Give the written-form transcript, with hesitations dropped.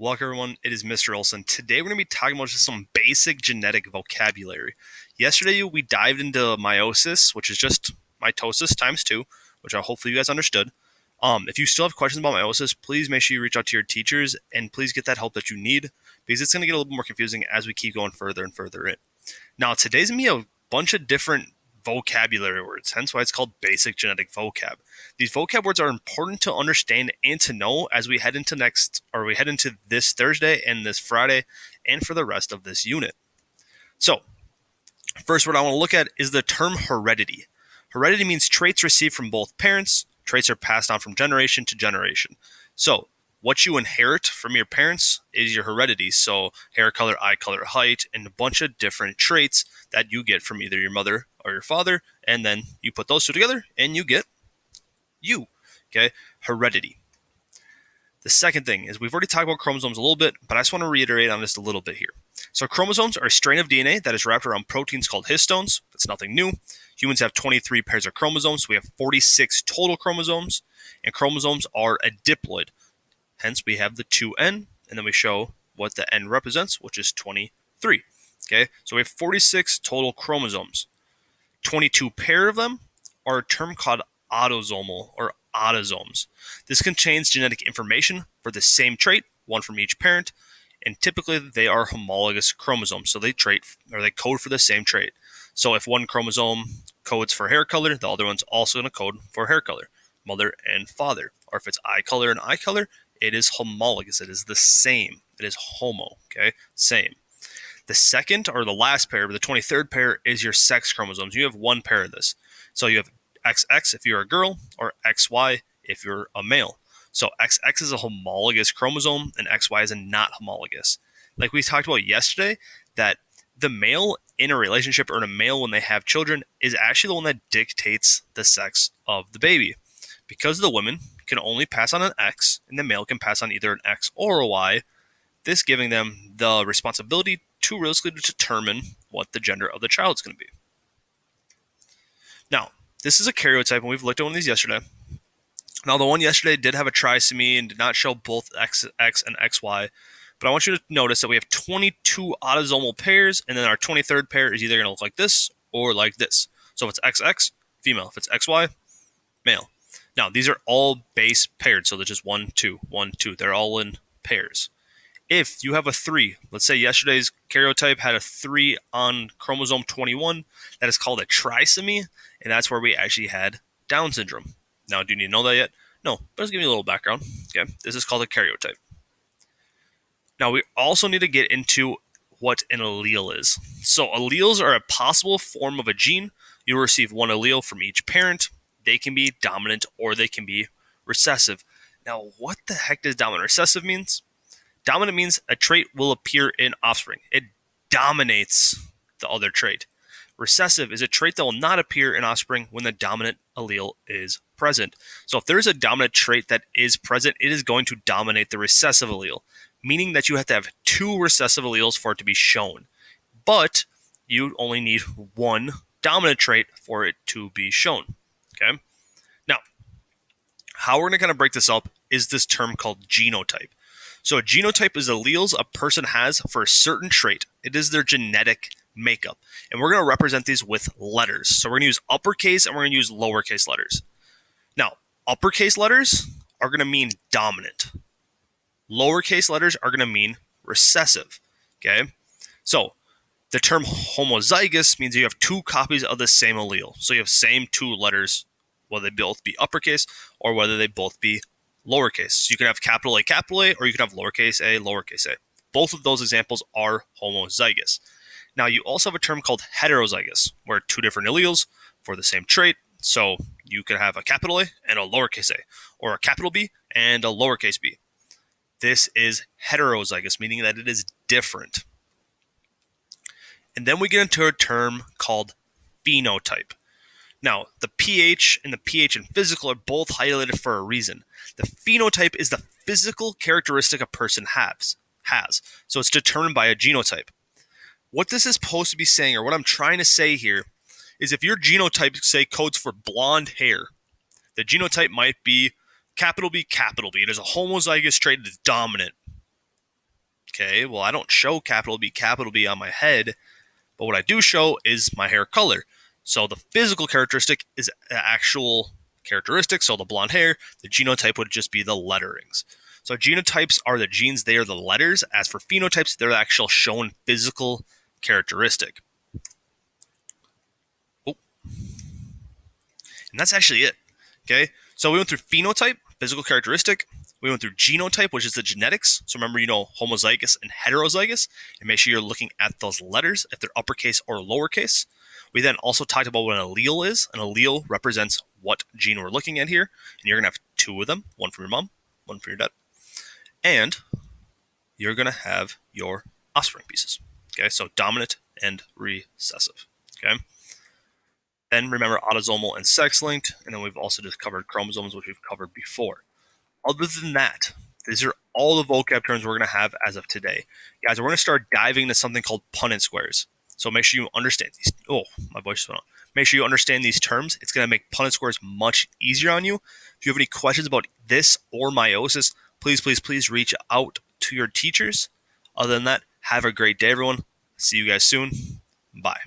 Welcome everyone, it is Mr. Olson. Today we're going to be talking about just some basic genetic vocabulary. Yesterday we dived into meiosis, which is just mitosis times 2, which hopefully you guys understood. If you still have questions about meiosis, please make sure you reach out to your teachers and please get that help that you need because it's going to get a little bit more confusing as we keep going further and further in. Now today's going to be a bunch of different vocabulary words, hence why it's called basic genetic vocab. These vocab words are important to understand and to know as we head into this Thursday and this Friday and for the rest of this unit. So, first word I want to look at is the term heredity. Heredity means traits received from both parents. Traits are passed on from generation to generation. So, what you inherit from your parents is your heredity. So, hair color, eye color, height, and a bunch of different traits that you get from either your mother or your father, and then you put those two together and you get you. Okay, heredity. The second thing is we've already talked about chromosomes a little bit, but I just want to reiterate on this a little bit here. So chromosomes are a strain of DNA that is wrapped around proteins called histones. That's nothing new. Humans have 23 pairs of chromosomes, so we have 46 total chromosomes, and chromosomes are a diploid. Hence, we have the 2N, and then we show what the N represents, which is 23. Okay, so we have 46 total chromosomes. 22 pair of them are a term called autosomal or autosomes. This contains genetic information for the same trait, one from each parent, and typically they are homologous chromosomes, so they code for the same trait. So if one chromosome codes for hair color, the other one's also going to code for hair color, mother and father. Or if it's eye color and eye color, it is homologous. It is the same. It is homo, okay? Same. The second or the last pair, the 23rd pair, is your sex chromosomes. You have one pair of this. So you have XX if you're a girl or XY if you're a male. So XX is a homologous chromosome and XY is a not homologous. Like we talked about yesterday, that the male in a relationship or in a male when they have children is actually the one that dictates the sex of the baby. Because the woman can only pass on an X and the male can pass on either an X or a Y, this giving them the responsibility to realistically determine what the gender of the child is going to be. Now, this is a karyotype, and we've looked at one of these yesterday. Now, the one yesterday did have a trisomy and did not show both XX and XY, but I want you to notice that we have 22 autosomal pairs, and then our 23rd pair is either going to look like this or like this. So if it's XX, female. If it's XY, male. Now, these are all base paired, so they're just 1, 2, 1, 2. They're all in pairs. If you have a 3, let's say yesterday's karyotype had a 3 on chromosome 21, that is called a trisomy, and that's where we actually had Down syndrome. Now, do you need to know that yet? No, but let's give you a little background. Okay, this is called a karyotype. Now, we also need to get into what an allele is. So, alleles are a possible form of a gene. You'll receive one allele from each parent. They can be dominant or they can be recessive. Now, what the heck does dominant recessive means? Dominant means a trait will appear in offspring. It dominates the other trait. Recessive is a trait that will not appear in offspring when the dominant allele is present. So if there is a dominant trait that is present, it is going to dominate the recessive allele, meaning that you have to have 2 recessive alleles for it to be shown. But you only need one dominant trait for it to be shown. Okay? Now, how we're going to kind of break this up is this term called genotype. So a genotype is alleles a person has for a certain trait. It is their genetic makeup. And we're going to represent these with letters. So we're going to use uppercase and we're going to use lowercase letters. Now, uppercase letters are going to mean dominant. Lowercase letters are going to mean recessive. Okay? So the term homozygous means you have 2 copies of the same allele. So you have same 2 letters, whether they both be uppercase or whether they both be lowercase. So you can have capital A, or you can have lowercase a, lowercase a. Both of those examples are homozygous. Now, you also have a term called heterozygous, where 2 different alleles for the same trait. So you could have a capital A and a lowercase a, or a capital B and a lowercase b. This is heterozygous, meaning that it is different. And then we get into a term called phenotype. Now, the pH and the pH in physical are both highlighted for a reason. The phenotype is the physical characteristic a person has. So it's determined by a genotype. What this is supposed to be saying, or what I'm trying to say here, is if your genotype, say, codes for blonde hair, the genotype might be capital B, capital B. It is a homozygous trait that is dominant. Okay, well, I don't show capital B on my head, but what I do show is my hair color. So the physical characteristic is the actual characteristic. So the blonde hair, the genotype would just be the letterings. So genotypes are the genes, they are the letters. As for phenotypes, they're the actual shown physical characteristic. Oh, and that's actually it. Okay, so we went through phenotype, physical characteristic. We went through genotype, which is the genetics. So remember, homozygous and heterozygous, and make sure you're looking at those letters, if they're uppercase or lowercase. We then also talked about what an allele is. An allele represents what gene we're looking at here, and you're going to have two of them, one from your mom, one from your dad. And you're going to have your offspring pieces. Okay, so dominant and recessive. Okay. Then remember autosomal and sex-linked, and then we've also just covered chromosomes, which we've covered before. Other than that, these are all the vocab terms we're going to have as of today. Guys, we're going to start diving into something called Punnett squares. So make sure you understand these. Oh, my voice just went on. Make sure you understand these terms. It's going to make Punnett squares much easier on you. If you have any questions about this or meiosis, please reach out to your teachers. Other than that, have a great day, everyone. See you guys soon. Bye.